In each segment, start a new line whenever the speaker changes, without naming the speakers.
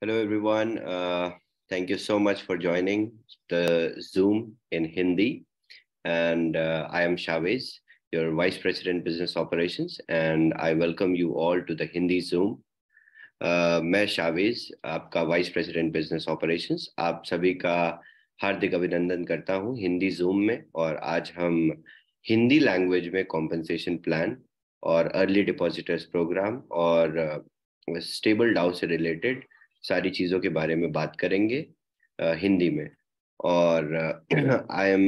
Hello, everyone. Thank you so much for joining the Zoom in Hindi. And I am Chavez, your Vice President Business Operations, and I welcome you all to the Hindi Zoom. मैं Chavez आपका vice president business operations आप सभी का हार्दिक अभिनंदन करता हूं Hindi zoom में। और आज हम हिंदी लैंग्वेज में कॉम्पनसेशन प्लान और अर्ली डिपॉजिटर्स प्रोग्राम और स्टेबल डाउ से रिलेटेड सारी चीज़ों के बारे में बात करेंगे हिंदी में। और I am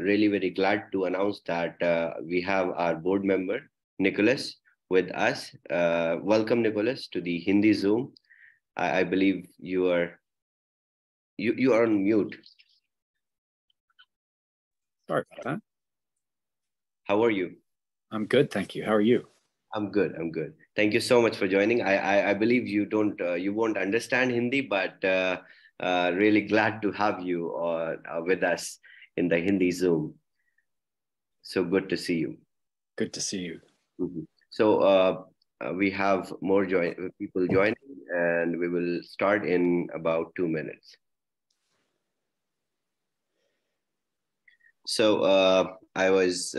really very glad to announce that we have our board member Nicholas with us. Welcome, Nicholas, to the Hindi Zoom. I believe you are on mute.
Sorry about that.
How are you?
I'm good, thank you. How are you?
I'm good. Thank you so much for joining. I believe you won't understand Hindi, but really glad to have you with us in the Hindi Zoom. So good to see you.
Good to see you.
Mm-hmm. So we have more people joining, and we will start in about 2 minutes. So I was,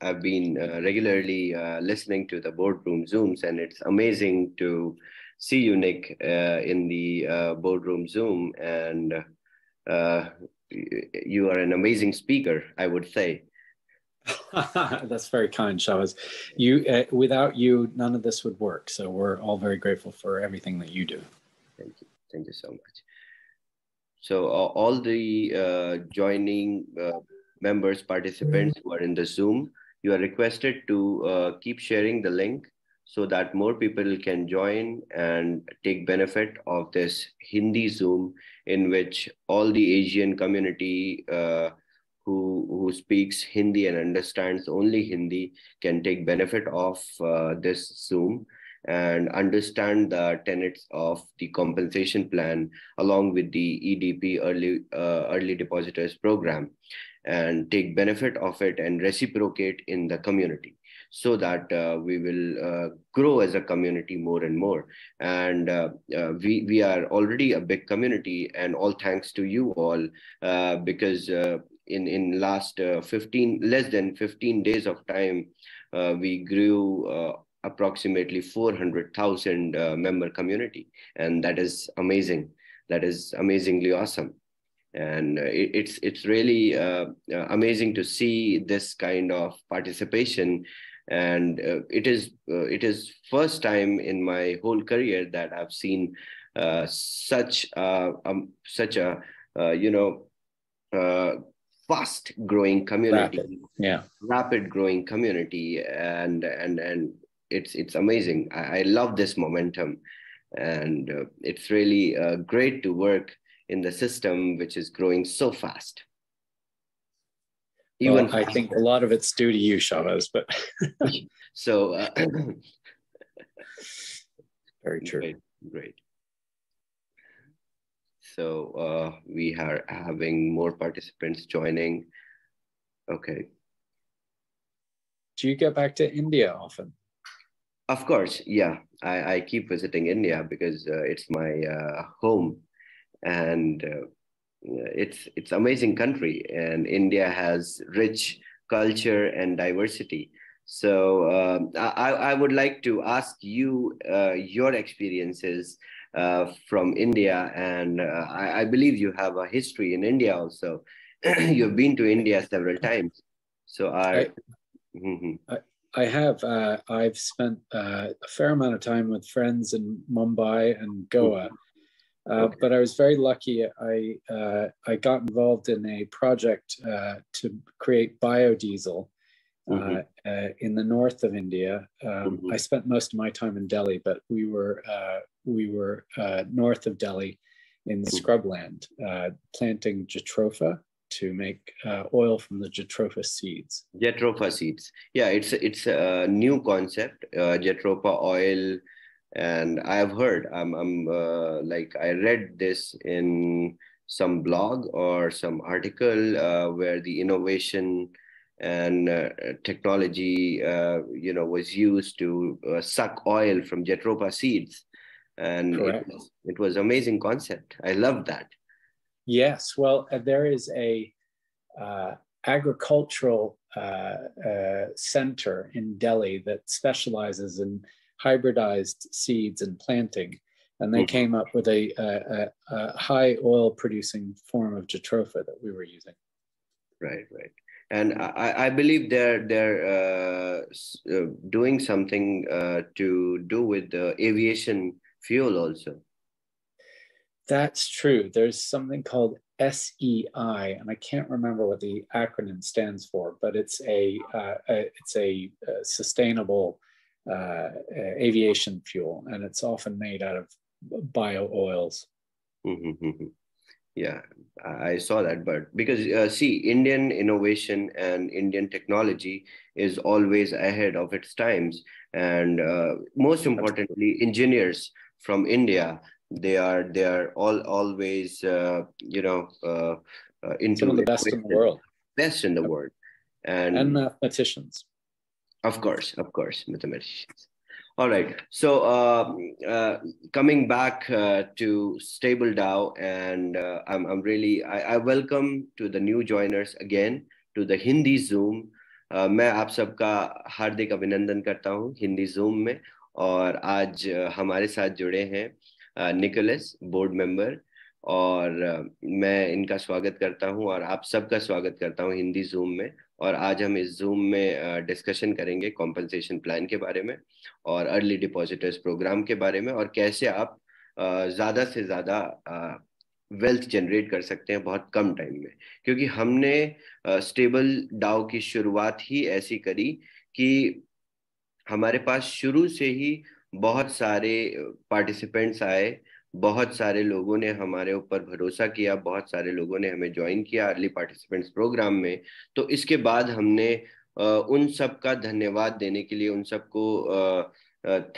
I've been regularly listening to the boardroom Zooms, and it's amazing to see you, Nick, in the boardroom Zoom. And you are an amazing speaker, I would say.
That's very kind, Chavez. Without you, none of this would work. So we're all very grateful for everything that you do.
Thank you so much. So all the joining members, participants who are in the Zoom, you are requested to keep sharing the link so that more people can join and take benefit of this Hindi Zoom, in which all the Asian community who speaks Hindi and understands only Hindi can take benefit of this Zoom and understand the tenets of the compensation plan along with the EDP early depositors program, and take benefit of it and reciprocate in the community, so that we will grow as a community more and more. And we are already a big community, and all thanks to you all, because in last less than 15 days of time, we grew approximately 400,000 member community, and that is amazing. That is amazingly awesome. And it's really amazing to see this kind of participation. And it is first time in my whole career that I've seen such a fast growing community, rapid growing community, and it's amazing. I love this momentum, and it's really great to work in the system which is growing so fast.
Even I think a lot of it's due to you, Chavez, but
so
very true.
Great. So we are having more participants joining. Okay.
Do you get back to India often?
Of course, yeah. I keep visiting India because it's my home, and it's amazing country, and India has rich culture and diversity. So I would like to ask you your experiences from India, and I believe you have a history in India also. You've been to India several times. So
I have. I've spent a fair amount of time with friends in Mumbai and Goa. Okay. But I was very lucky. I got involved in a project to create biodiesel in the north of India. I spent most of my time in Delhi, but we were north of Delhi in scrubland, planting jatropha to make oil from the jatropha seeds.
Jatropha seeds, yeah, it's a new concept, jatropha oil. And I've heard, I read this in some blog or some article where the innovation and technology, was used to suck oil from jatropha seeds. and
Correct.
it was amazing concept. I love that.
Yes, well, there is a agricultural center in Delhi that specializes in hybridized seeds and planting, and they came up with a high oil producing form of Jatropha that we were using.
Right, right. And I believe they're doing something to do with the aviation fuel also.
That's true. There's something called SEI, and I can't remember what the acronym stands for, but it's a sustainable aviation fuel, and it's often made out of bio oils.
Yeah, I saw that, but because see, Indian innovation and Indian technology is always ahead of its times, and most importantly, engineers from India, they are always into
some of the best in the world,
best in the world,
and mathematicians.
Of course, mathematicians. All right. So coming back to Stable DAO, and I'm really I welcome to the new joiners again to the Hindi Zoom. मैं आप सबका हार्दिक अभिनंदन करता हूँ Hindi Zoom में, और आज हमारे साथ जुड़े हैं निकोलस, बोर्ड मेंबर, और मैं इनका स्वागत करता हूँ और आप सबका स्वागत करता हूँ हिंदी Zoom में। और आज हम इस जूम में डिस्कशन करेंगे कॉम्पनसेशन प्लान के बारे में और अर्ली डिपॉजिटर्स प्रोग्राम के बारे में, और कैसे आप ज़्यादा से ज़्यादा वेल्थ जनरेट कर सकते हैं बहुत कम टाइम में। क्योंकि हमने स्टेबल डाउ की शुरुआत ही ऐसी करी कि हमारे पास शुरू से ही बहुत सारे पार्टिसिपेंट्स आए, बहुत सारे लोगों ने हमारे ऊपर भरोसा किया, बहुत सारे लोगों ने हमें ज्वाइन किया अर्ली पार्टिसिपेंट्स प्रोग्राम में। तो इसके बाद हमने उन सब का धन्यवाद देने के लिए, उन सबको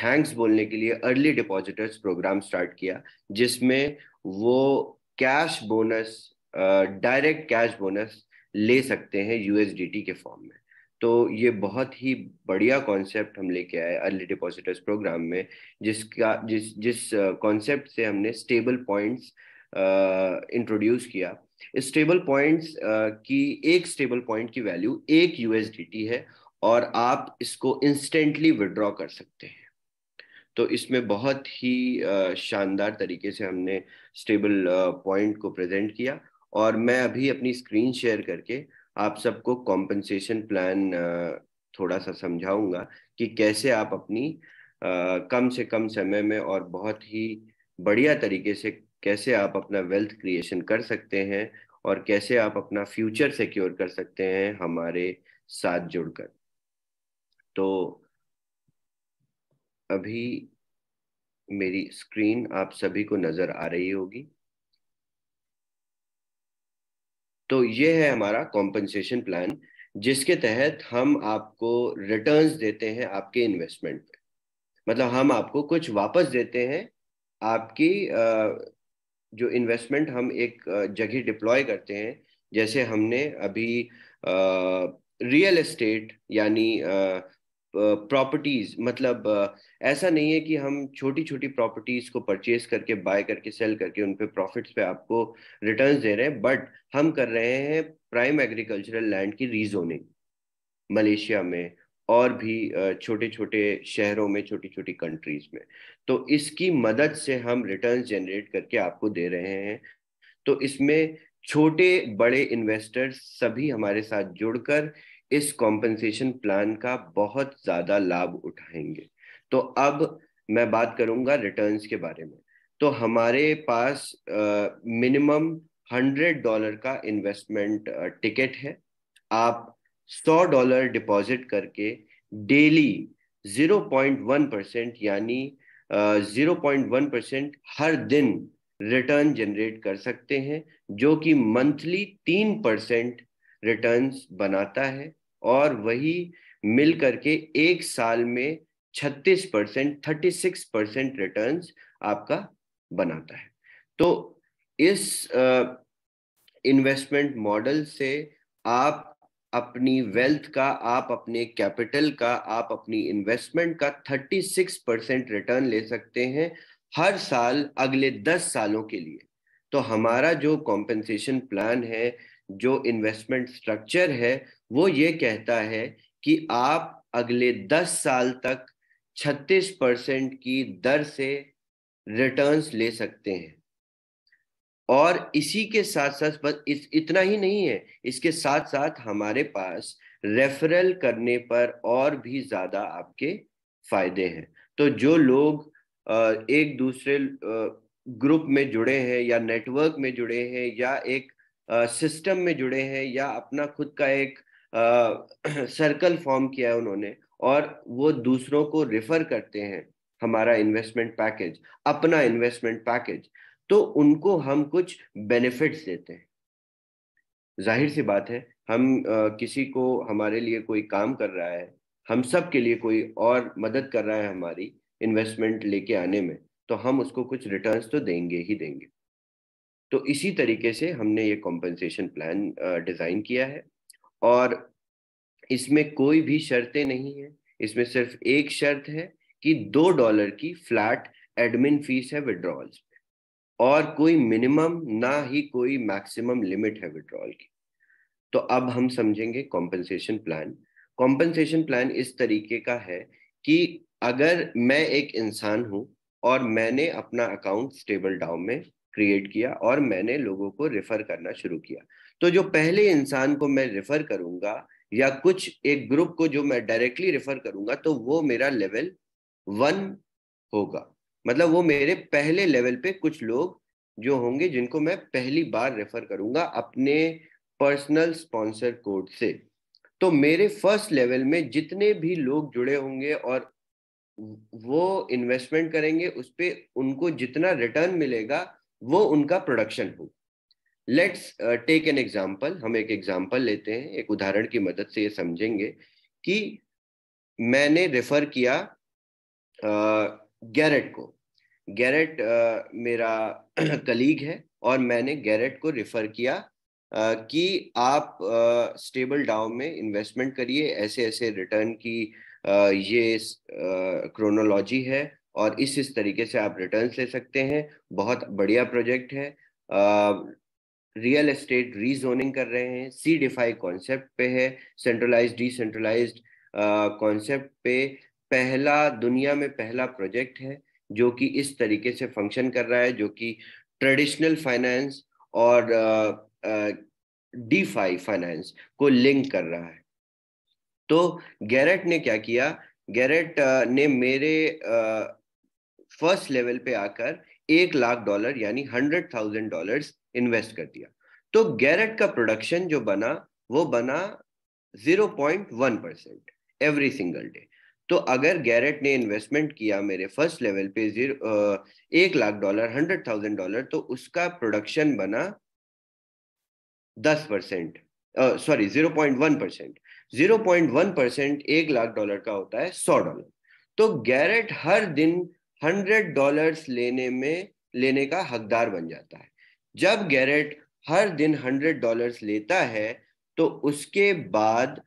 थैंक्स बोलने के लिए अर्ली डिपॉजिटर्स प्रोग्राम स्टार्ट किया, जिसमें वो cash bonus, direct cash bonus ले सकते हैं यूएसडीटी के फॉर्म में। तो ये बहुत ही बढ़िया कॉन्सेप्ट हम लेके आए अर्ली डिपॉजिटर्स प्रोग्राम में, जिस कॉन्सेप्ट से हमने स्टेबल पॉइंट्स इंट्रोड्यूस किया। स्टेबल पॉइंट्स की एक स्टेबल पॉइंट की वैल्यू 1 यूएसडीटी है, और आप इसको इंस्टेंटली विड्रॉ कर सकते हैं। तो इसमें बहुत ही शानदार तरीके से हमने स्टेबल पॉइंट को प्रेजेंट किया, और मैं अभी अपनी स्क्रीन शेयर करके आप सबको कॉम्पनसेशन प्लान थोड़ा सा समझाऊंगा कि कैसे आप अपनी कम से कम समय में और बहुत ही बढ़िया तरीके से कैसे आप अपना वेल्थ क्रिएशन कर सकते हैं, और कैसे आप अपना फ्यूचर सिक्योर कर सकते हैं हमारे साथ जुड़कर। तो अभी मेरी स्क्रीन आप सभी को नजर आ रही होगी। तो ये है हमारा कॉम्पनसेशन प्लान, जिसके तहत हम आपको रिटर्न्स देते हैं आपके इन्वेस्टमेंट पे। मतलब हम आपको कुछ वापस देते हैं, आपकी जो इन्वेस्टमेंट हम एक जगह डिप्लॉय करते हैं। जैसे हमने अभी रियल एस्टेट यानी प्रॉपर्टीज, मतलब ऐसा नहीं है कि हम छोटी छोटी प्रॉपर्टीज को परचेज करके, बाय करके, सेल करके उन पे प्रॉफिट्स पे आपको रिटर्न्स दे रहे हैं, बट हम कर रहे हैं प्राइम एग्रीकल्चरल लैंड की रीजोनिंग मलेशिया में और भी छोटे छोटे शहरों में, छोटी छोटी कंट्रीज में। तो इसकी मदद से हम रिटर्न्स जनरेट करके आपको दे रहे हैं। तो इसमें छोटे बड़े इन्वेस्टर्स सभी हमारे साथ जुड़कर इस कॉम्पनसेशन प्लान का बहुत ज्यादा लाभ उठाएंगे। तो अब मैं बात करूंगा रिटर्न्स के बारे में। तो हमारे पास मिनिमम $100 का इन्वेस्टमेंट टिकट है। आप $100 डिपॉजिट करके डेली 0.1% यानी 0.1% हर दिन रिटर्न जनरेट कर सकते हैं, जो कि मंथली 3% रिटर्न्स बनाता है, और वही मिल करके एक साल में 36% रिटर्न्स आपका बनाता है। तो इस इन्वेस्टमेंट मॉडल से आप अपनी वेल्थ का, आप अपने कैपिटल का, आप अपनी इन्वेस्टमेंट का 36% रिटर्न ले सकते हैं हर साल अगले 10 सालों के लिए। तो हमारा जो कॉम्पेंसेशन प्लान है, जो इन्वेस्टमेंट स्ट्रक्चर है, वो ये कहता है कि आप अगले 10 साल तक 36% की दर से रिटर्न्स ले सकते हैं। और इसी के साथ साथ बस इतना ही नहीं है, इसके साथ साथ हमारे पास रेफरल करने पर और भी ज्यादा आपके फायदे हैं। तो जो लोग एक दूसरे ग्रुप में जुड़े हैं या नेटवर्क में जुड़े हैं या एक सिस्टम में जुड़े हैं या अपना खुद का एक सर्कल फॉर्म किया है उन्होंने, और वो दूसरों को रेफर करते हैं हमारा इन्वेस्टमेंट पैकेज, अपना इन्वेस्टमेंट पैकेज, तो उनको हम कुछ बेनिफिट्स देते हैं। जाहिर सी बात है, हम किसी को, हमारे लिए कोई काम कर रहा है, हम सब के लिए कोई और मदद कर रहा है हमारी इन्वेस्टमेंट लेके आने में, तो हम उसको कुछ रिटर्न्स तो देंगे ही देंगे। तो इसी तरीके से हमने ये कॉम्पेंसेशन प्लान डिजाइन किया है, और इसमें कोई भी शर्तें नहीं है। इसमें सिर्फ एक शर्त है कि $2 की फ्लैट एडमिन फीस है विड्रॉल्स, और कोई मिनिमम ना ही कोई मैक्सिमम लिमिट है विड्रॉल की। तो अब हम समझेंगे कॉम्पेंसेशन प्लान। कॉम्पेंसेशन प्लान इस तरीके का है कि अगर मैं एक इंसान हूं और मैंने अपना अकाउंट स्टेबल डाउ में क्रिएट किया और मैंने लोगों को रेफर करना शुरू किया, तो जो पहले इंसान को मैं रेफर करूंगा या कुछ एक ग्रुप को जो मैं डायरेक्टली रेफर करूंगा, तो वो मेरा लेवल 1 होगा। मतलब वो मेरे पहले लेवल पे कुछ लोग जो होंगे जिनको मैं पहली बार रेफर करूंगा अपने पर्सनल स्पॉन्सर कोड से। तो मेरे फर्स्ट लेवल में जितने भी लोग जुड़े होंगे और वो इन्वेस्टमेंट करेंगे, उस पे उनको जितना रिटर्न मिलेगा वो उनका प्रोडक्शन हो। Let's take an example. हम एक एग्जाम्पल लेते हैं, एक उदाहरण की मदद से ये समझेंगे कि मैंने रेफर किया गैरेट को। गैरेट मेरा कलीग है और मैंने गैरेट को रेफर किया कि आप स्टेबल डाउ में इन्वेस्टमेंट करिए, ऐसे ऐसे रिटर्न की ये क्रोनोलॉजी है और इस तरीके से आप रिटर्न ले सकते हैं। बहुत बढ़िया प्रोजेक्ट है, रियल एस्टेट रीजोनिंग कर रहे हैं, सी डिफाई कॉन्सेप्ट पे है, सेंट्रलाइज्ड डिसेंट्रलाइज्ड कॉन्सेप्ट पे पहला, दुनिया में पहला प्रोजेक्ट है जो कि इस तरीके से फंक्शन कर रहा है, जो कि ट्रेडिशनल फाइनेंस और डीफाई फाइनेंस को लिंक कर रहा है। तो गैरेट ने क्या किया, गैरेट ने मेरे फर्स्ट लेवल पे आकर $1,00,000 यानी $100,000 इन्वेस्ट कर दिया। तो गैरेट का प्रोडक्शन जो बना वो बना 0.1% एवरी सिंगल डे। तो अगर गैरेट ने इन्वेस्टमेंट किया मेरे फर्स्ट लेवल पे $1,00,000 $100,000, तो उसका प्रोडक्शन बना 10%, सॉरी 0.1%। 0.1% $1,00,000 का होता है $100। तो गैरेट हर दिन $100 लेने का हकदार बन जाता है। जब गैरेट हर दिन $100 लेता है तो उसके बाद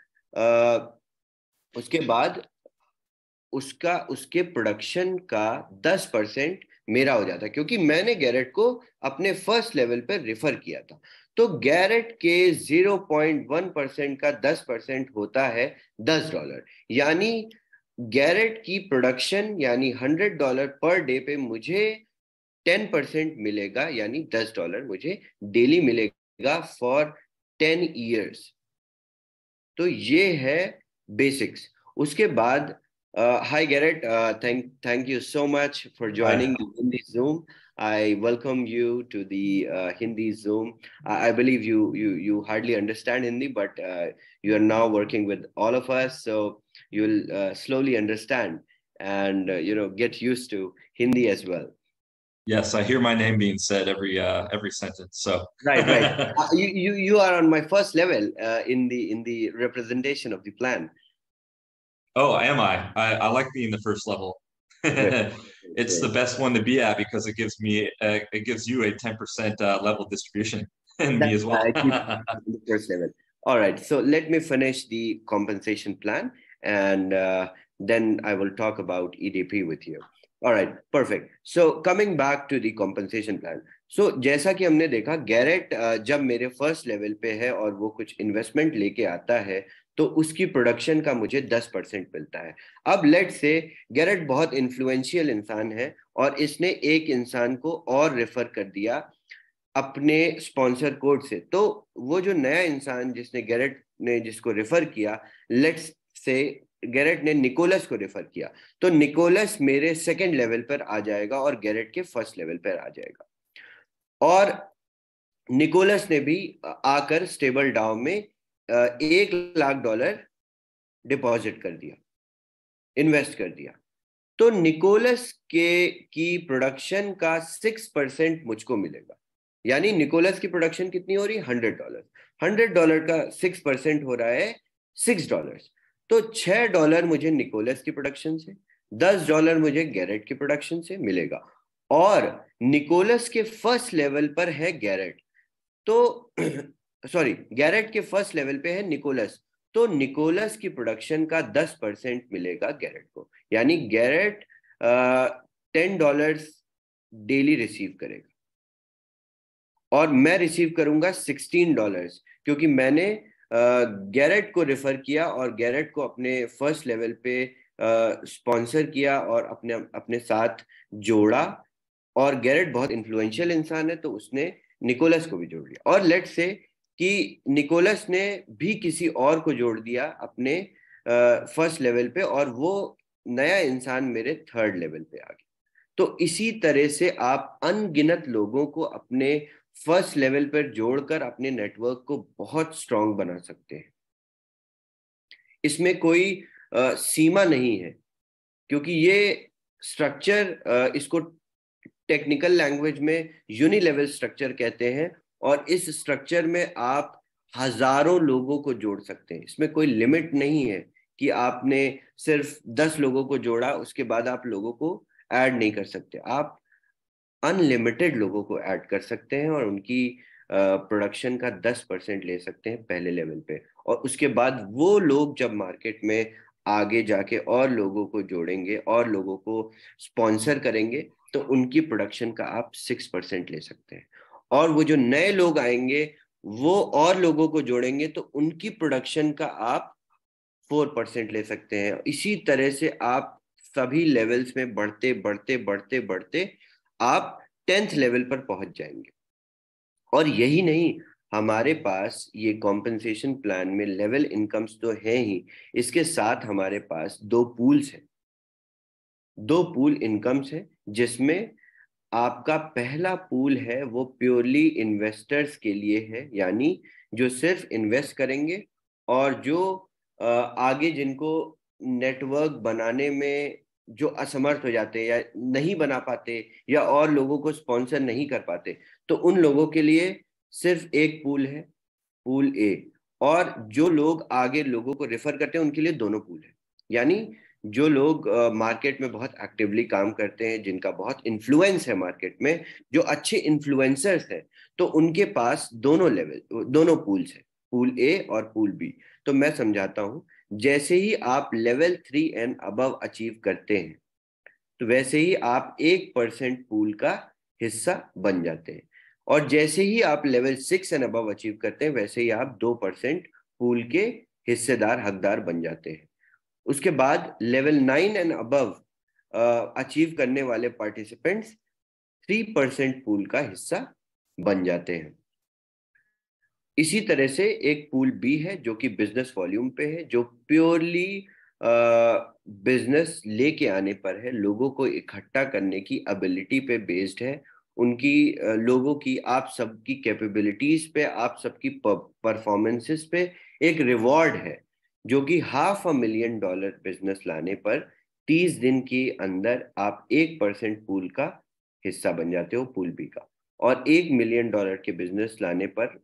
उसके प्रोडक्शन का 10% मेरा हो जाता है, क्योंकि मैंने गैरेट को अपने फर्स्ट लेवल पर रेफर किया था। तो गैरेट के 0.1% का 10% होता है $10। यानी गैरेट की प्रोडक्शन यानी $100 पर डे पे मुझे 10% मिलेगा, यानी $10 मुझे डेली मिलेगा फॉर 10 ईयर्स। तो ये है बेसिक्स। उसके बाद hi Garrett, thank you so much for joining the Hindi Zoom. I welcome you to the Hindi Zoom. I believe you hardly understand Hindi, but you are now working with all of us, so you'll slowly understand and get used to Hindi as well.
Yes, I hear my name being said every sentence. So
right. You are on my first level in the representation of the plan.
Oh, am I? I like being the first level. It's the best one to be at because it gives you a 10% level distribution, and me as well.
The first level. All right. So let me finish the compensation plan, and then I will talk about EDP with you. Alright, perfect. So coming back to the compensation plan. So जैसा कि हमने देखा, Garrett जब मेरे first level पे है और वो कुछ इन्वेस्टमेंट लेके आता है तो उसकी प्रोडक्शन का मुझे 10% मिलता है. अब लेट से गैरेट बहुत इन्फ्लुएंशियल इंसान है और इसने एक इंसान को और रेफर कर दिया अपने स्पॉन्सर कोड से. तो वो जो नया इंसान जिसने गैरेट ने जिसको रेफर किया, लेट्स से गैरेट ने निकोलस को रेफर किया, तो निकोलस मेरे सेकंड लेवल पर आ जाएगा और गैरेट के फर्स्ट लेवल पर आ जाएगा. और निकोलस ने भी आकर स्टेबल डाउ में $1 लाख डिपॉजिट कर दिया, इन्वेस्ट कर दिया. तो निकोलस के की प्रोडक्शन का 6% मुझको मिलेगा. यानी निकोलस की प्रोडक्शन कितनी हो रही है? $100. $100 का 6% हो रहा है $6. तो $6 मुझे निकोलस की प्रोडक्शन से, $10 मुझे गैरेट की प्रोडक्शन से मिलेगा. और निकोलस के फर्स्ट लेवल पर है गैरेट, तो सॉरी, गैरेट के फर्स्ट लेवल पे है निकोलस, तो निकोलस की प्रोडक्शन का 10% मिलेगा गैरेट को. यानी गैरेट $10 डेली रिसीव करेगा और मैं रिसीव करूंगा $16, क्योंकि मैंने गैरेट को रेफर किया और गैरेट को अपने फर्स्ट लेवल पे स्पॉन्सर किया और अपने अपने साथ जोड़ा. और गैरेट बहुत इन्फ्लुएंशियल इंसान है तो उसने निकोलस को भी जोड़ लिया. और लेट्स से कि निकोलस ने भी किसी और को जोड़ दिया अपने फर्स्ट लेवल पे और वो नया इंसान मेरे थर्ड लेवल पे आ गया. तो इसी तरह से आप अनगिनत लोगों को अपने फर्स्ट लेवल पर जोड़कर अपने नेटवर्क को बहुत स्ट्रांग बना सकते हैं. इसमें कोई सीमा नहीं है, क्योंकि ये स्ट्रक्चर, इसको टेक्निकल लैंग्वेज में यूनिलेवल स्ट्रक्चर कहते हैं. और इस स्ट्रक्चर में आप हजारों लोगों को जोड़ सकते हैं. इसमें कोई लिमिट नहीं है कि आपने सिर्फ 10 लोगों को जोड़ा, उसके बाद आप लोगों को ऐड नहीं कर सकते. आप अनलिमिटेड लोगों को ऐड कर सकते हैं और उनकी प्रोडक्शन का 10% ले सकते हैं पहले लेवल पे. और उसके बाद वो लोग जब मार्केट में आगे जाके और लोगों को जोड़ेंगे और लोगों को स्पॉन्सर करेंगे तो उनकी प्रोडक्शन का आप 6% ले सकते हैं. और वो जो नए लोग आएंगे वो और लोगों को जोड़ेंगे तो उनकी प्रोडक्शन का आप 4% ले सकते हैं. इसी तरह से आप सभी लेवल्स में बढ़ते बढ़ते बढ़ते बढ़ते आप 10th लेवल पर पहुंच जाएंगे. और यही नहीं, हमारे पास ये कॉम्पेंसेशन प्लान में लेवल इनकम्स तो है ही, इसके साथ हमारे पास 2 पूल्स हैं, 2 पूल इनकम्स है, जिसमें आपका पहला पूल है वो प्योरली इन्वेस्टर्स के लिए है. यानी जो सिर्फ इन्वेस्ट करेंगे और जो आगे जिनको नेटवर्क बनाने में जो असमर्थ हो जाते हैं या नहीं बना पाते या और लोगों को स्पॉन्सर नहीं कर पाते, तो उन लोगों के लिए सिर्फ एक पूल है, पूल ए. और जो लोग आगे लोगों को रेफर करते हैं उनके लिए दोनों पूल है. यानी जो लोग मार्केट में बहुत एक्टिवली काम करते हैं, जिनका बहुत इन्फ्लुएंस है मार्केट में, जो अच्छे इन्फ्लुएंसर्स हैं, तो उनके पास दोनों लेवल, दोनों पूल्स हैं, पूल ए और पूल बी. तो मैं समझाता हूं. जैसे ही आप लेवल 3 एंड अबव अचीव करते हैं तो वैसे ही आप 1% पूल का हिस्सा बन जाते हैं. और जैसे ही आप लेवल 6 एंड अबव अचीव करते हैं वैसे ही आप 2% पूल के हिस्सेदार, हकदार बन जाते हैं. उसके बाद लेवल 9 एंड अबव अचीव करने वाले पार्टिसिपेंट्स 3% पूल का हिस्सा बन जाते हैं. इसी तरह से एक पूल बी है जो कि बिजनेस वॉल्यूम पे है, जो प्योरली बिजनेस लेके आने पर है, लोगों को इकट्ठा करने की एबिलिटी पे बेस्ड है, उनकी लोगों की, आप सबकी कैपेबिलिटीज पे, आप सबकी परफॉर्मेंसेस पे एक रिवॉर्ड है, जो कि $500,000 बिजनेस लाने पर 30 दिन के अंदर आप 1% पूल का हिस्सा बन जाते हो, पूल बी का. और $1 मिलियन के बिजनेस लाने पर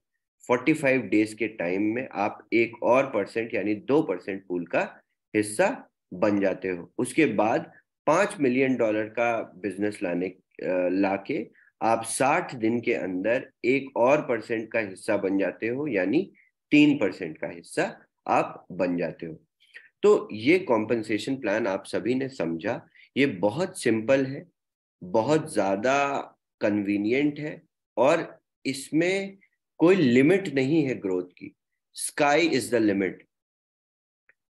45 डेज के टाइम में आप एक और परसेंट यानी 2% पूल का हिस्सा बन जाते हो. उसके बाद $5 मिलियन का बिजनेस लाके आप 60 दिन के अंदर एक और परसेंट का हिस्सा बन जाते हो, यानी 3% का हिस्सा आप बन जाते हो. तो ये कॉम्पेंसेशन प्लान आप सभी ने समझा. ये बहुत सिंपल है, बहुत ज़्यादा कन्वीनियंट है, और इसमें कोई लिमिट नहीं है ग्रोथ की। Sky is the limit.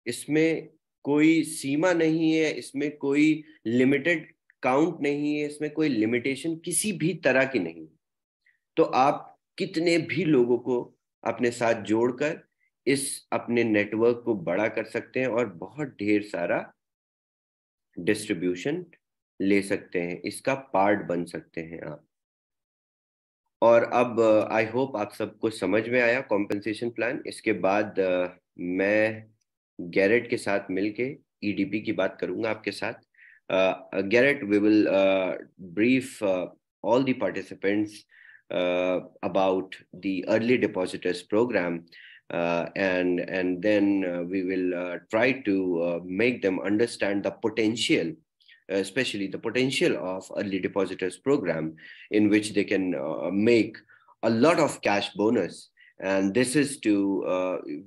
इसमें कोई सीमा नहीं है, इसमें कोई लिमिटेड काउंट नहीं है, इसमें कोई लिमिटेशन किसी भी तरह की नहीं। तो आप कितने भी लोगों को अपने साथ जोड़कर इस अपने नेटवर्क को बड़ा कर सकते हैं और बहुत ढेर सारा डिस्ट्रीब्यूशन ले सकते हैं, इसका पार्ट बन सकते हैं आप। और अब आई होप आप सबको समझ में आया कॉम्पेंसेशन प्लान। इसके बाद मैं गैरेट के साथ मिलके ईडीपी की बात करूंगा आपके साथ। Garrett, we will brief all the participants about the early depositors program, and then we will try to make them understand the potential, especially the potential of early depositors program, in which they can make a lot of cash bonus. And this is to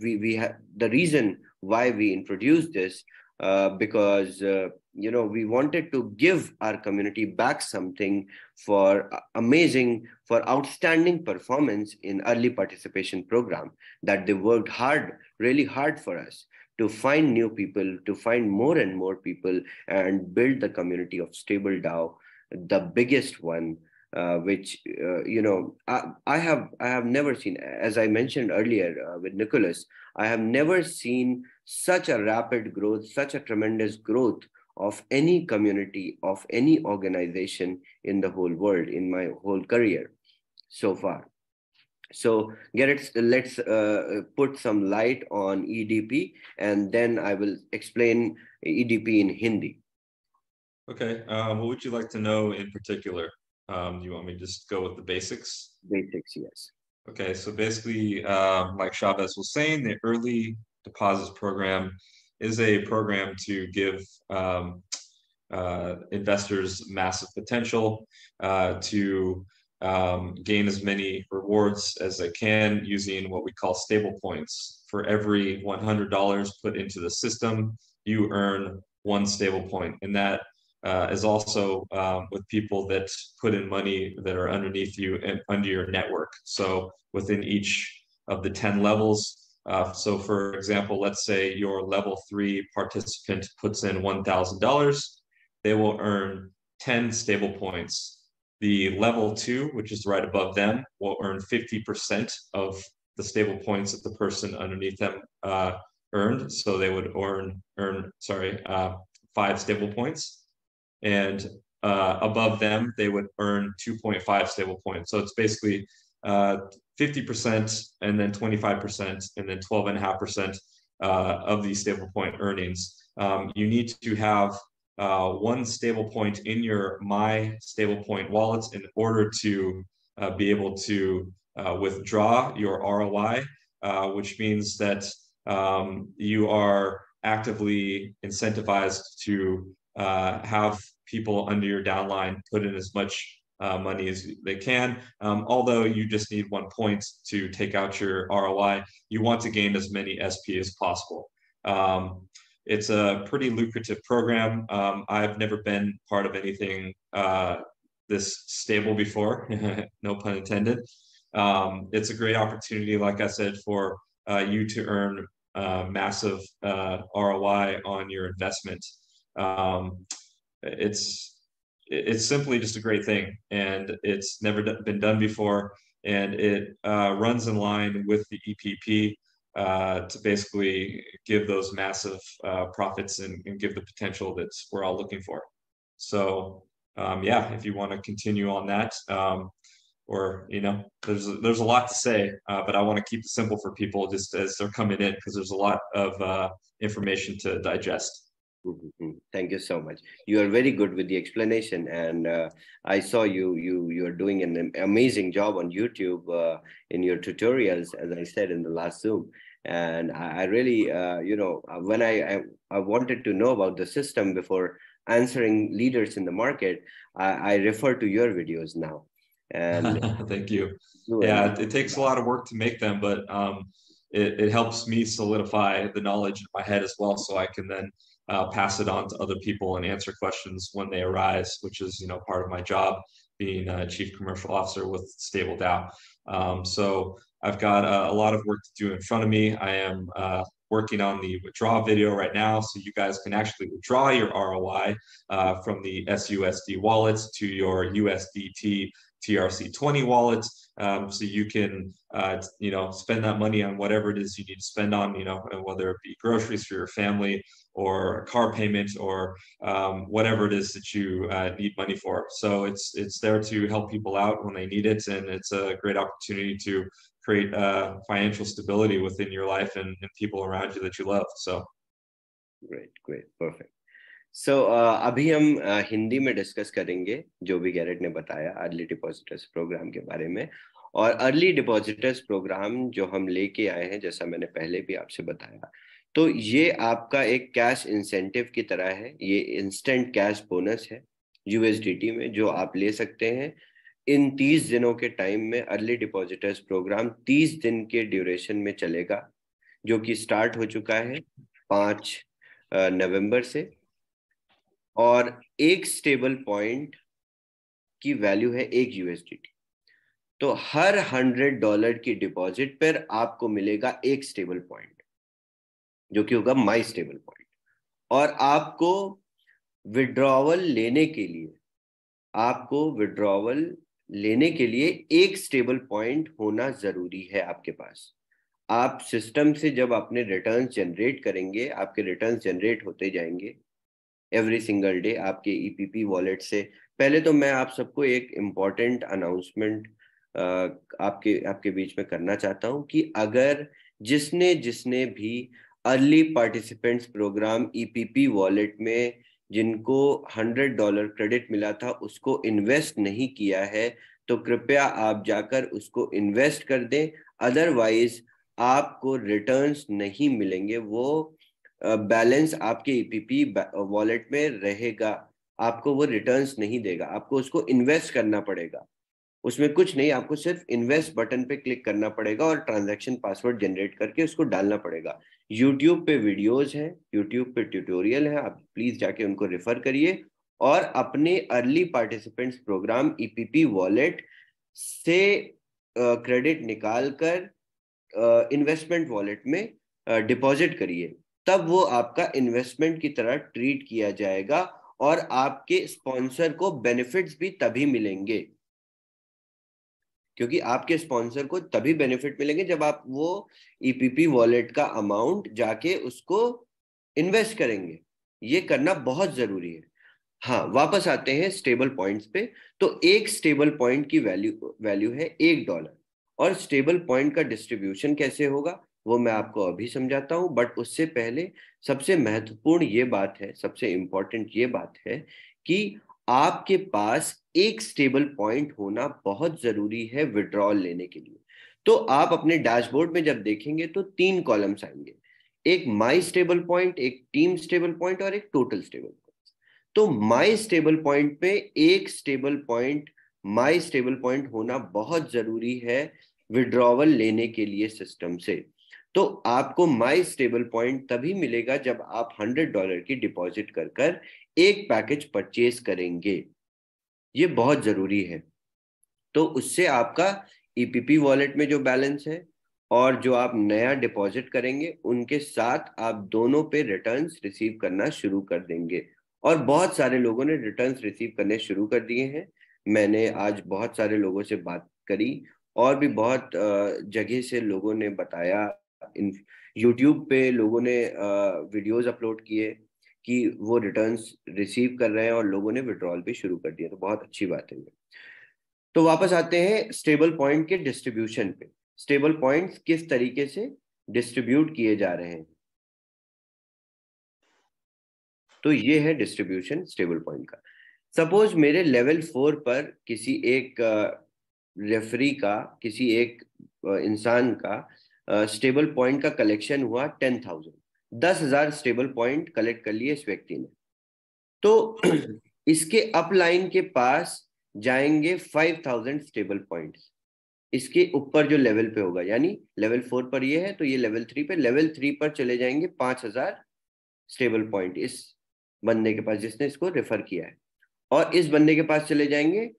we have the reason why we introduced this, because we wanted to give our community back something for outstanding performance in early participation program, that they worked hard, really hard for us to find new people, to find more and more people, and build the community of Stable DAO, the biggest one, which I have never seen. As I mentioned earlier with Nicholas, I have never seen such a rapid growth, such a tremendous growth of any community, of any organization in the whole world, in my whole career so far. So Garrett, let's put some light on EDP, and then I will explain EDP in Hindi.
Okay, what would you like to know in particular? You want me to just go with the basics?
Basics, yes.
Okay, so basically, like Chavez was saying, the early deposits program is a program to give investors massive potential to gain as many rewards as they can using what we call stable points. For every $100 put into the system, you earn 1 stable point, and that is also with people that put in money that are underneath you and under your network. So within each of the 10 levels. So for example, let's say your level 3 participant puts in $1,000, they will earn 10 stable points. The level 2, which is right above them, will earn 50% of the stable points that the person underneath them earned. So they would earn 5 stable points. And above them, they would earn 2.5 stable points. So it's basically 50% and then 25% and then 12.5% of these stable point earnings. You need to have 1 stable point in your My Stable Point wallets in order to be able to withdraw your ROI, which means that you are actively incentivized to have people under your downline put in as much money as they can. Although you just need 1 point to take out your ROI, you want to gain as many SP as possible. It's a pretty lucrative program. I've never been part of anything this stable before, no pun intended. It's a great opportunity, like I said, for you to earn massive ROI on your investment. It's simply just a great thing, and it's never been done before, and it runs in line with the EPP to basically give those massive profits and give the potential that we're all looking for. So yeah, if you want to continue on that, or there's a lot to say, but I want to keep it simple for people just as they're coming in, because there's a lot of information to digest.
Thank you so much. You are very good with the explanation, and I saw you are doing an amazing job on YouTube in your tutorials, as I said in the last Zoom. And I really, when I wanted to know about the system before answering leaders in the market, I refer to your videos now. And
thank you. Yeah, it takes a lot of work to make them, but it helps me solidify the knowledge in my head as well, so I can then pass it on to other people and answer questions when they arise, which is, part of my job being a chief commercial officer with Stable DAO. So I've got a lot of work to do in front of me. I am working on the withdraw video right now, so you guys can actually withdraw your ROI from the SUSD wallets to your USDT TRC20 wallets, so you can spend that money on whatever it is you need to spend on, whether it be groceries for your family or a car payment or whatever it is that you need money for. So it's there to help people out when they need it, and it's a great opportunity to create financial stability within your life and people around you that you love. So
great, perfect. So अभी हम हिंदी में discuss करेंगे जो भी Garrett ने बताया early depositors programme के बारे में। और अर्ली डिपॉजिटर्स प्रोग्राम जो हम लेके आए हैं, जैसा मैंने पहले भी आपसे बताया, तो ये आपका एक कैश इंसेंटिव की तरह है। ये इंस्टेंट कैश बोनस है USDT में, जो आप ले सकते हैं इन 30 दिनों के टाइम में। अर्ली डिपॉजिटर्स प्रोग्राम 30 दिन के ड्यूरेशन में चलेगा, जो कि स्टार्ट हो चुका है 5 नवंबर से। और एक स्टेबल पॉइंट की वैल्यू है 1 USDT। तो हर $100 की डिपॉजिट पर आपको मिलेगा एक स्टेबल पॉइंट, जो कि होगा माई स्टेबल पॉइंट। और आपको विड्रॉवल लेने के लिए एक स्टेबल पॉइंट होना जरूरी है आपके पास। आप सिस्टम से जब अपने रिटर्न्स जनरेट करेंगे, आपके रिटर्न्स जनरेट होते जाएंगे एवरी सिंगल डे आपके EPP वॉलेट से। पहले तो मैं आप सबको एक इम्पॉर्टेंट अनाउंसमेंट आपके बीच में करना चाहता हूं कि अगर जिसने भी early participants programme EPP wallet में जिनको $100 क्रेडिट मिला था उसको इन्वेस्ट नहीं किया है, तो कृपया आप जाकर उसको इन्वेस्ट कर दें। अदरवाइज आपको रिटर्न्स नहीं मिलेंगे, वो बैलेंस आपके EPP वॉलेट में रहेगा, आपको वो रिटर्न्स नहीं देगा। आपको उसको इन्वेस्ट करना पड़ेगा, उसमें कुछ नहीं, आपको सिर्फ इन्वेस्ट बटन पे क्लिक करना पड़ेगा और ट्रांजैक्शन पासवर्ड जनरेट करके उसको डालना पड़ेगा। यूट्यूब पे वीडियोस हैं, यूट्यूब पे ट्यूटोरियल है, आप प्लीज जाके उनको रेफर करिए और अपने early participants programme EPP wallet से क्रेडिट निकाल कर इन्वेस्टमेंट वॉलेट में डिपॉजिट करिए। तब वो आपका इन्वेस्टमेंट की तरह ट्रीट किया जाएगा और आपके स्पॉन्सर को बेनिफिट्स भी तभी मिलेंगे, क्योंकि आपके स्पॉन्सर को तभी बेनिफिट मिलेंगे जब आप वो EPP वॉलेट का अमाउंट जाके उसको इन्वेस्ट करेंगे। ये करना बहुत जरूरी है। हाँ, वापस आते हैं स्टेबल पॉइंट्स पे। तो एक स्टेबल पॉइंट की वैल्यू है $1 और स्टेबल पॉइंट का डिस्ट्रीब्यूशन कैसे होगा वो मैं आपको अभी समझाता हूं। बट उससे पहले सबसे महत्वपूर्ण ये बात है, सबसे इंपॉर्टेंट ये बात है कि आपके पास एक स्टेबल पॉइंट होना बहुत जरूरी है विड्रॉल लेने के लिए। तो आप अपने डैशबोर्ड में जब देखेंगे तो 3 कॉलम्स आएंगे, एक माई स्टेबल पॉइंट, एक टीम स्टेबल पॉइंट और एक टोटल स्टेबल पॉइंट। तो माई स्टेबल पॉइंट पे एक स्टेबल पॉइंट, माई स्टेबल पॉइंट होना बहुत जरूरी है विड्रॉवल लेने के लिए सिस्टम से। तो आपको माई स्टेबल पॉइंट तभी मिलेगा जब आप $100 की डिपॉजिट कर एक पैकेज परचेज करेंगे। ये बहुत जरूरी है। तो उससे आपका EPP वॉलेट में जो बैलेंस है और जो आप नया डिपॉजिट करेंगे उनके साथ आप दोनों पे रिटर्न्स रिसीव करना शुरू कर देंगे। और बहुत सारे लोगों ने रिटर्न्स रिसीव करने शुरू कर दिए हैं। मैंने आज बहुत सारे लोगों से बात करी और भी बहुत जगह से लोगों ने बताया, YouTube पे लोगों ने वीडियोस अपलोड किए कि वो रिटर्न्स रिसीव कर रहे हैं और लोगों ने विड्रॉल भी शुरू कर दिया। तो बहुत अच्छी बात है। तो वापस आते हैं स्टेबल पॉइंट के डिस्ट्रीब्यूशन पे। स्टेबल पॉइंट्स किस तरीके से डिस्ट्रीब्यूट किए जा रहे हैं, तो ये है डिस्ट्रीब्यूशन स्टेबल पॉइंट का। सपोज मेरे लेवल 4 पर किसी एक रेफरी का, किसी एक इंसान का स्टेबल पॉइंट का कलेक्शन हुआ 10,000 स्टेबल पॉइंट कलेक्ट कर लिए इस व्यक्ति ने। तो इसके अपलाइन के पास जाएंगे 5,000 स्टेबल पॉइंट्स। इसके ऊपर जो लेवल पे होगा, यानी लेवल 4 पर ये है तो ये लेवल 3 पे, लेवल 3 पर चले जाएंगे 5,000 स्टेबल पॉइंट इस बंदे के पास जिसने इसको रेफर किया है, और इस बंदे के पास चले जाएंगे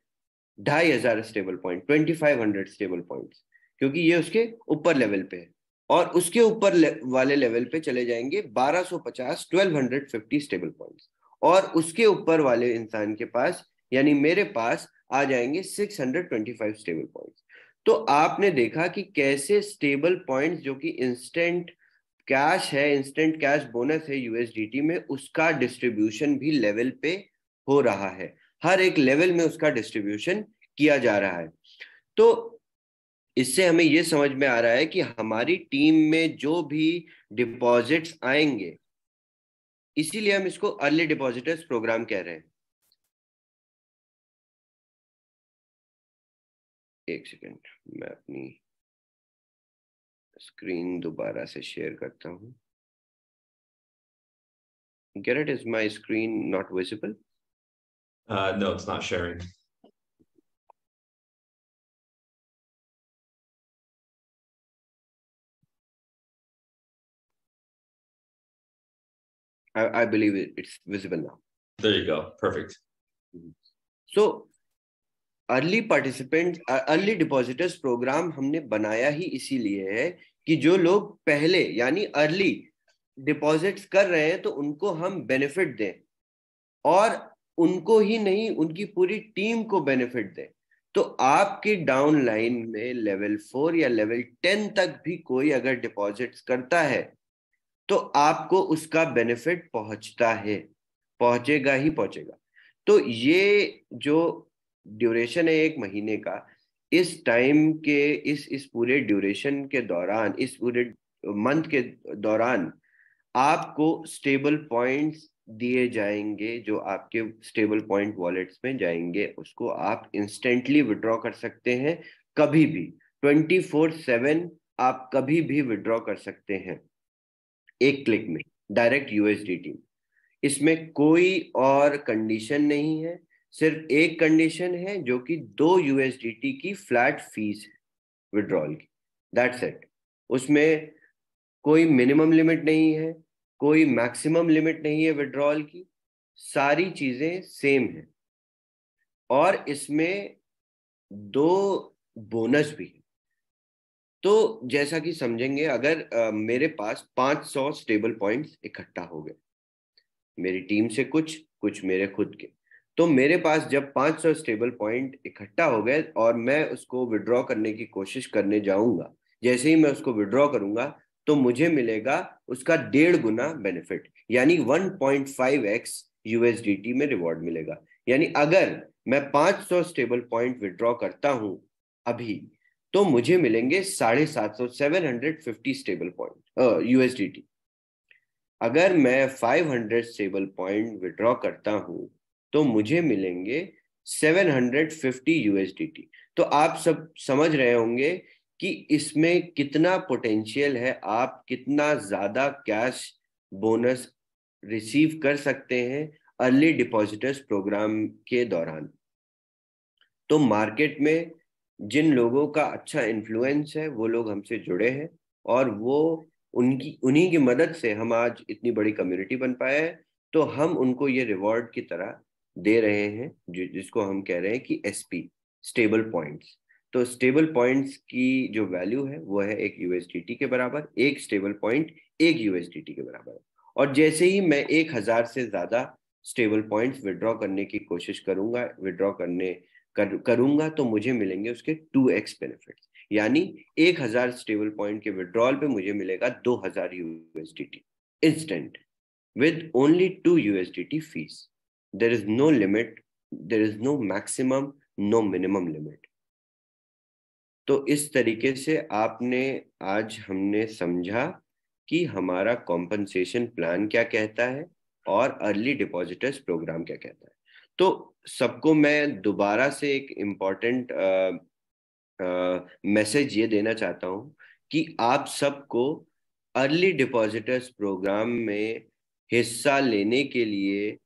2500 स्टेबल पॉइंट, 2500 स्टेबल पॉइंट्स, क्योंकि ये उसके ऊपर लेवल पे है। और उसके ऊपर वाले लेवल पे चले जाएंगे 1250, 1250 स्टेबल पॉइंट्स, और उसके ऊपर वाले इंसान के पास यानी मेरे पास आ जाएंगे 625 स्टेबल पॉइंट्स। तो आपने देखा कि कैसे स्टेबल पॉइंट्स जो कि इंस्टेंट कैश है, इंस्टेंट कैश बोनस है यूएसडीटी में, उसका डिस्ट्रीब्यूशन भी लेवल पे हो रहा है, हर एक लेवल में उसका डिस्ट्रीब्यूशन किया जा रहा है। तो इससे हमें यह समझ में आ रहा है कि हमारी टीम में जो भी डिपॉजिट्स आएंगे, इसीलिए हम इसको अर्ली डिपॉजिटर्स प्रोग्राम कह रहे हैं। एक सेकेंड, मैं अपनी स्क्रीन दोबारा से शेयर करता हूं। Garrett, is my screen not visible?
No, it's not sharing.
I believe it's visible now.
There you go. Perfect.
So early depositors programme हमने बनाया ही इसीलिए है कि जो लोग पहले यानी अर्ली डिपॉजिट्स कर रहे हैं तो उनको हम बेनिफिट दें, और उनको ही नहीं उनकी पूरी टीम को बेनिफिट दें। तो आपके डाउन लाइन में लेवल 4 या लेवल 10 तक भी कोई अगर डिपॉजिट्स करता है तो आपको उसका बेनिफिट पहुंचेगा ही पहुंचेगा। तो ये जो ड्यूरेशन है 1 महीने का, इस टाइम के इस पूरे ड्यूरेशन के दौरान, इस पूरे मंथ के दौरान आपको स्टेबल पॉइंट्स दिए जाएंगे, जो आपके स्टेबल पॉइंट वॉलेट्स में जाएंगे, उसको आप इंस्टेंटली विड्रॉ कर सकते हैं, कभी भी 24/7 आप कभी भी विड्रॉ कर सकते हैं, एक क्लिक में डायरेक्ट यूएसडीटी। इसमें कोई और कंडीशन नहीं है, सिर्फ एक कंडीशन है जो कि 2 यूएसडीटी की फ्लैट फीस है विड्रॉल की, दैट्स इट। उसमें कोई मिनिमम लिमिट नहीं है, कोई मैक्सिमम लिमिट नहीं है विड्रॉल की, सारी चीजें सेम है। और इसमें 2 बोनस भी है। तो जैसा कि समझेंगे, अगर मेरे पास 500 स्टेबल पॉइंट्स इकट्ठा हो गए, मेरी टीम से कुछ मेरे खुद के, तो मेरे पास जब 500 स्टेबल पॉइंट इकट्ठा हो गए और मैं उसको विड्रॉ करने की कोशिश करने जाऊंगा, जैसे ही मैं उसको विड्रॉ करूंगा तो मुझे मिलेगा उसका 1.5 गुना बेनिफिट, यानी 1.5x यूएसडीटी में रिवॉर्ड मिलेगा। यानी अगर मैं 500 स्टेबल पॉइंट विड्रॉ करता हूं अभी, तो मुझे मिलेंगे 750, 750 स्टेबल पॉइंट यूएसडीटी। अगर मैं 500 स्टेबल पॉइंट विड्रॉ करता हूं तो मुझे मिलेंगे 750 यूएसडीटी। तो आप सब समझ रहे होंगे कि इसमें कितना पोटेंशियल है, आप कितना ज्यादा कैश बोनस रिसीव कर सकते हैं अर्ली डिपॉजिटर्स प्रोग्राम के दौरान। तो मार्केट में जिन लोगों का अच्छा इन्फ्लुएंस है वो लोग हमसे जुड़े हैं, और वो उन्हीं की मदद से हम आज इतनी बड़ी कम्युनिटी बन पाए हैं। तो हम उनको ये रिवॉर्ड की तरह दे रहे हैं, जिसको हम कह रहे हैं कि एसपी, स्टेबल पॉइंट्स। तो स्टेबल पॉइंट्स की जो वैल्यू है वो है 1 यूएसडीटी के बराबर, एक स्टेबल पॉइंट 1 यूएसडीटी के बराबर। और जैसे ही मैं 1000 से ज्यादा स्टेबल पॉइंट्स विड्रॉ करने की कोशिश करूंगा तो मुझे मिलेंगे उसके 2x बेनिफिट्स, यानी 1000 स्टेबल पॉइंट के विड्रॉल पे मुझे मिलेगा 2000 USDT instant, with only 2 USDT fees. There is no limit, there is no maximum, no minimum limit. तो इस तरीके से आज हमने समझा कि हमारा कॉम्पनसेशन प्लान क्या कहता है और अर्ली डिपॉजिटर्स प्रोग्राम क्या कहता है। तो सबको मैं दोबारा से एक इम्पॉर्टेंट मैसेज ये देना चाहता हूँ कि आप सबको अर्ली डिपॉजिटर्स प्रोग्राम में हिस्सा लेने के लिए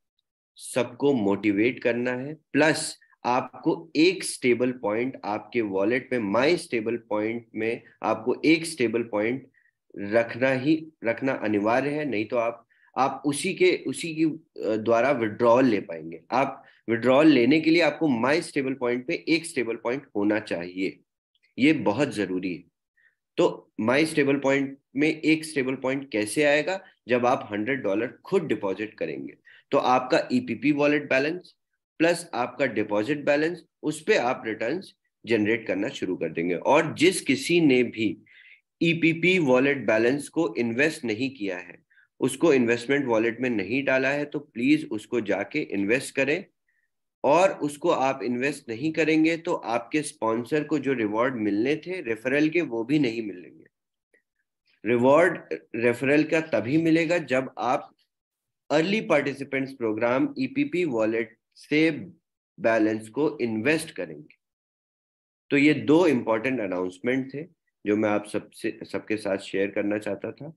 सबको मोटिवेट करना है, प्लस आपको एक स्टेबल पॉइंट आपके वॉलेट में, माई स्टेबल पॉइंट में आपको एक स्टेबल पॉइंट रखना अनिवार्य है, नहीं तो आप आप उसी की द्वारा विड्रॉल ले पाएंगे। आप विड्रॉल लेने के लिए आपको माई स्टेबल पॉइंट पे एक स्टेबल पॉइंट होना चाहिए, ये बहुत जरूरी है। तो माई स्टेबल पॉइंट में एक स्टेबल पॉइंट कैसे आएगा? जब आप $100 खुद डिपॉजिट करेंगे, तो आपका ईपीपी वॉलेट बैलेंस प्लस आपका डिपॉजिट बैलेंस, उस पे आप रिटर्न्स जनरेट करना शुरू कर देंगे। और जिस किसी ने भी ईपीपी वॉलेट बैलेंस को इन्वेस्ट नहीं किया है, उसको इन्वेस्टमेंट वॉलेट में नहीं डाला है, तो प्लीज उसको जाके इन्वेस्ट करें। और उसको आप इन्वेस्ट नहीं करेंगे तो आपके स्पॉन्सर को जो रिवॉर्ड मिलने थे रेफरल के, वो भी नहीं मिलेंगे। रिवॉर्ड रेफरल का तभी मिलेगा जब आप early participants programme EPP wallet से बैलेंस को इन्वेस्ट करेंगे। तो ये 2 इंपॉर्टेंट अनाउंसमेंट थे जो मैं आप सबके साथ शेयर करना चाहता था।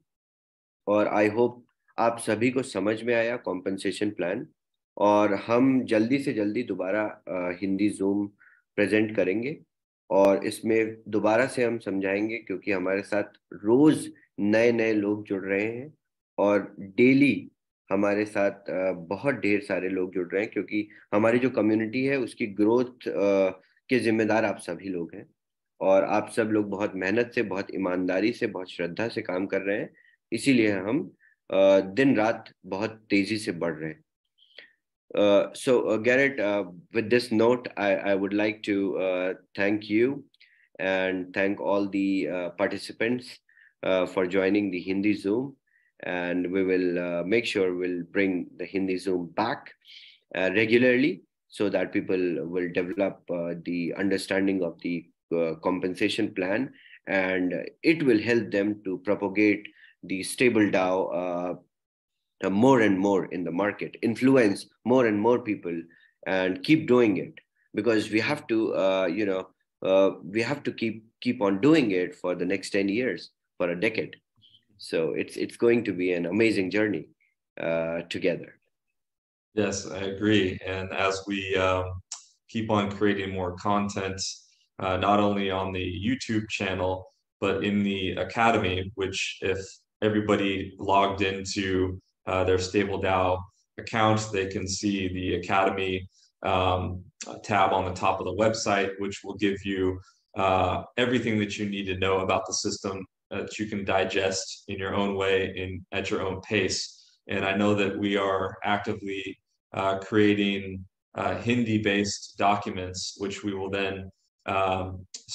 और आई होप आप सभी को समझ में आया कॉम्पनसेशन प्लान। और हम जल्दी से जल्दी दोबारा हिंदी जूम प्रेजेंट करेंगे और इसमें दोबारा से हम समझाएंगे, क्योंकि हमारे साथ रोज नए नए लोग जुड़ रहे हैं और डेली हमारे साथ बहुत ढेर सारे लोग जुड़ रहे हैं, क्योंकि हमारी जो कम्युनिटी है उसकी ग्रोथ के जिम्मेदार आप सभी लोग हैं। और आप सब लोग बहुत मेहनत से, बहुत ईमानदारी से, बहुत श्रद्धा से काम कर रहे हैं, इसीलिए हम दिन रात बहुत तेजी से बढ़ रहे हैं। So Garrett, with this note, I would like to thank you and thank all the participants for joining the Hindi Zoom. And we will make sure we'll bring the Hindi Zoom back regularly so that people will develop the understanding of the compensation plan, and it will help them to propagate the stable DAO more and more in the market, influence more and more people, and keep doing it, because we have to we have to keep on doing it for the next 10 years, for a decade. So it's going to be an amazing journey together.
Yes, I agree. And as we keep on creating more content, not only on the YouTube channel, but in the Academy, which if everybody logged into their StableDAO account, they can see the Academy tab on the top of the website, which will give you everything that you need to know about the system that you can digest in your own way at your own pace. And I know that we are actively creating Hindi-based documents, which we will then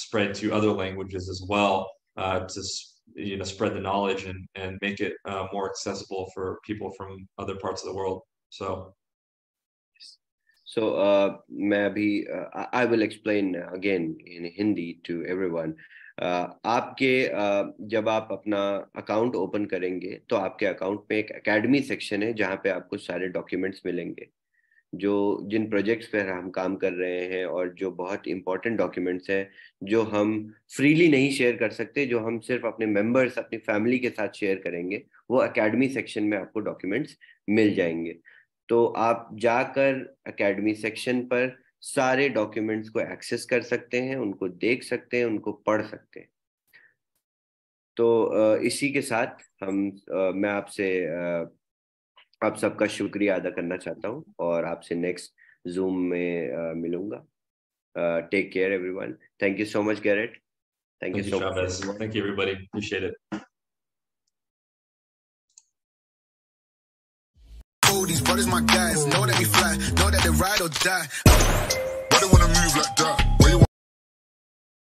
spread to other languages as well, to spread the knowledge and make it more accessible for people from other parts of the world. So
I will explain again in Hindi to everyone. आपके जब आप अपना account open करेंगे तो आपके account में एक academy section है जहाँ पे आपको सारे डॉक्यूमेंट्स मिलेंगे, जिन प्रोजेक्ट्स पर हम काम कर रहे हैं और जो बहुत इंपॉर्टेंट डॉक्यूमेंट्स हैं जो हम फ्रीली नहीं शेयर कर सकते, जो हम सिर्फ अपने मेंबर्स, अपनी फैमिली के साथ शेयर करेंगे, वो एकेडमी सेक्शन में आपको डॉक्यूमेंट्स मिल जाएंगे। तो आप जाकर एकेडमी सेक्शन पर सारे डॉक्यूमेंट्स को एक्सेस कर सकते हैं, उनको देख सकते हैं, उनको पढ़ सकते हैं। तो इसी के साथ मैं आपसे आप सबका शुक्रिया अदा करना चाहता हूँ और आपसे नेक्स्ट जूम में मिलूंगा। Take care everyone. Thank you so much Garrett.
Thank you so much. Thank you everybody. Appreciate it.
These brothers my guys, know that we fly, know that they ride or die.